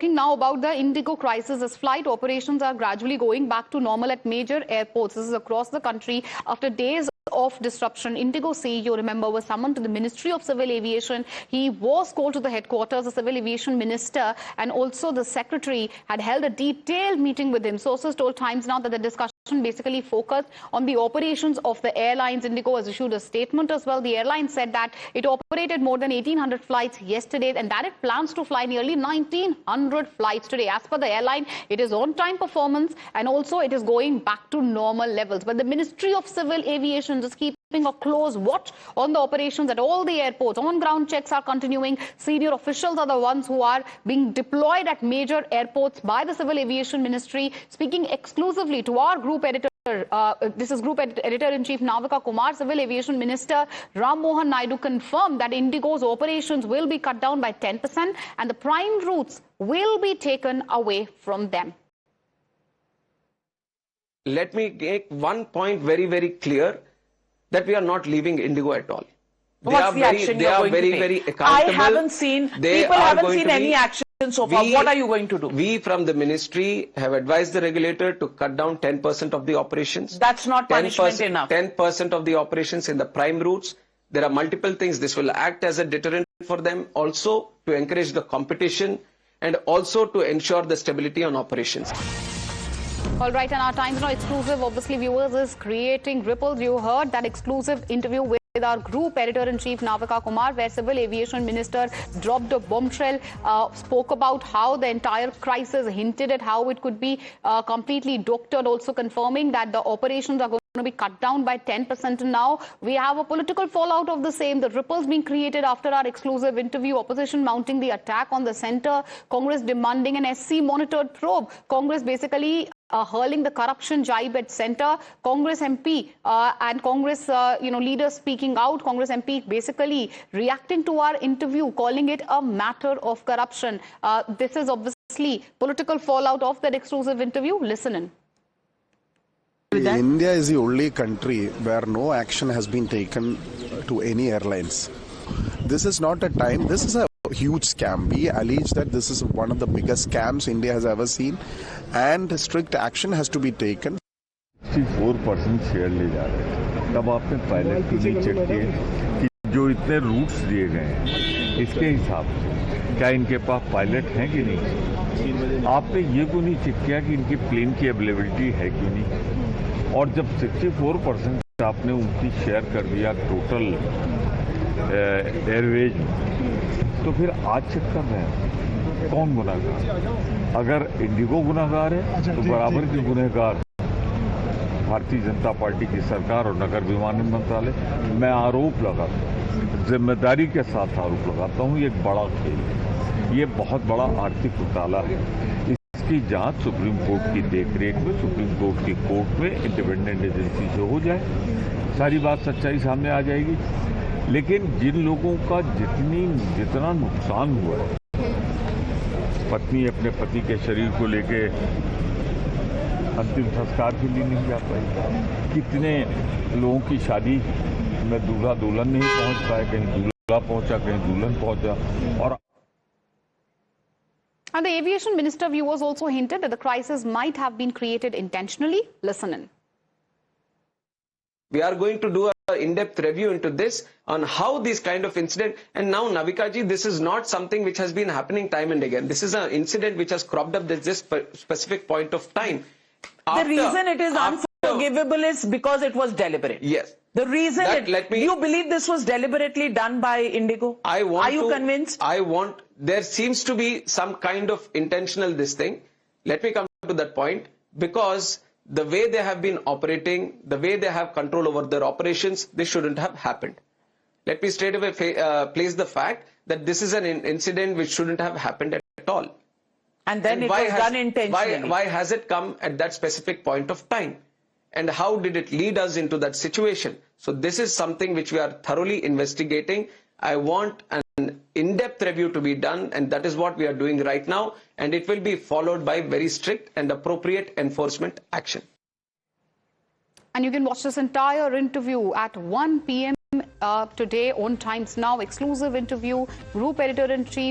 Now about the Indigo crisis, as flight operations are gradually going back to normal at major airports. This is across the country after days of disruption. Indigo CEO, remember, was summoned to the Ministry of Civil Aviation. He was called to the headquarters. The Civil Aviation Minister and also the Secretary had held a detailed meeting with him. Sources told Times Now that the discussion basically focused on the operations of the airlines. Indigo has issued a statement as well. The airline said that it operated more than 1,800 flights yesterday and that it plans to fly nearly 1,900 flights today. As per the airline, it is on-time performance and also it is going back to normal levels. But the Ministry of Civil Aviation is keeping a close watch on the operations at all the airports. On-ground checks are continuing. Senior officials are the ones who are being deployed at major airports by the Civil Aviation Ministry. Speaking exclusively to our group editor, this is Group Editor-in-Chief Navika Kumar, Civil Aviation Minister Ramohan Naidu confirmed that Indigo's operations will be cut down by 10% and the prime routes will be taken away from them. Let me make one point very, very clear, that we are not leaving Indigo at all. What's the action you're going to take? Very accountable. I haven't seen, people haven't seen any action so far. What are you going to do? We from the ministry have advised the regulator to cut down 10% of the operations. That's not punishment enough. 10% of the operations in the prime routes. There are multiple things. This will act as a deterrent for them, also to encourage the competition and also to ensure the stability on operations. All right, and our Times Now exclusive, obviously, viewers, is creating ripples. You heard that exclusive interview with our Group Editor-in-Chief Navika Kumar, where Civil Aviation Minister dropped a bombshell, spoke about how the entire crisis, hinted at how it could be completely doctored, also confirming that the operations are going to be cut down by 10%. Now we have a political fallout of the same. The ripples being created after our exclusive interview. Opposition mounting the attack on the centre. Congress demanding an SC-monitored probe. Congress basically hurling the corruption jibe at centre. Congress MP and Congress leaders speaking out. Congress MP basically reacting to our interview, calling it a matter of corruption. This is obviously political fallout of that exclusive interview. Listen in. India is the only country where no action has been taken to any airlines. This is not a time, this is a huge scam. We allege that this is one of the biggest scams India has ever seen and strict action has to be taken. 64% share ले जा रहे हैं, तब आपने pilot की नहीं check किए कि जो इतने रूट्स दिए गए हैं इसके हिसाब से क्या इनके पास पायलट हैं कि नहीं, आपने ये क्यों नहीं चेक किया कि इनकी प्लेन की अवेलेबिलिटी है कि नहीं, और जब 64% आपने उनकी शेयर कर दिया टोटल एयरवेज तो फिर आज चेक कर रहे हैं कौन गुनहगार? अगर इंडिगो गुनहगार है तो बराबर के गुनहगार भारतीय जनता पार्टी की सरकार और नगर विमानन मंत्रालय। मैं आरोप लगाता हूँ, जिम्मेदारी के साथ आरोप लगाता हूँ, ये एक बड़ा खेल है, ये बहुत बड़ा आर्थिक घोटाला है। इसकी जांच सुप्रीम कोर्ट की देखरेख में, सुप्रीम कोर्ट की कोर्ट में इंडिपेंडेंट एजेंसी से हो जाए, सारी बात सच्चाई सामने आ जाएगी। लेकिन जिन लोगों का जितना नुकसान हुआ है, पत्नी अपने पति के शरीर को लेके अंतिम संस्कार के लिए नहीं जा पाई, कितने लोगों की शादी में दूल्हा दुल्हन नहीं पहुंच पाए, कहीं दूल्हा पहुंचा, कहीं दुल्हन पहुंचा। और And the aviation minister, viewers, also hinted that the crisis might have been created intentionally. Listen in. We are going to do an in-depth review into this on how these kind of incident, and now Navika ji, this is not something which has been happening time and again. This is an incident which has cropped up at this specific point of time. The reason it is unforgivable is because it was deliberate. Yes. The reason do you believe this was deliberately done by Indigo? Are you convinced? There seems to be some kind of intentional this thing. Let me come to that point, because the way they have been operating, the way they have control over their operations, this shouldn't have happened. Let me straight away place the fact that this is an incident which shouldn't have happened at all. And then it was done intentionally. Why has it come at that specific point of time? And how did it lead us into that situation? So this is something which we are thoroughly investigating. I want an in-depth review to be done, and that is what we are doing right now, and it will be followed by very strict and appropriate enforcement action. And you can watch this entire interview at 1 p.m. today on Times Now. Exclusive interview, Group Editor-in-Chief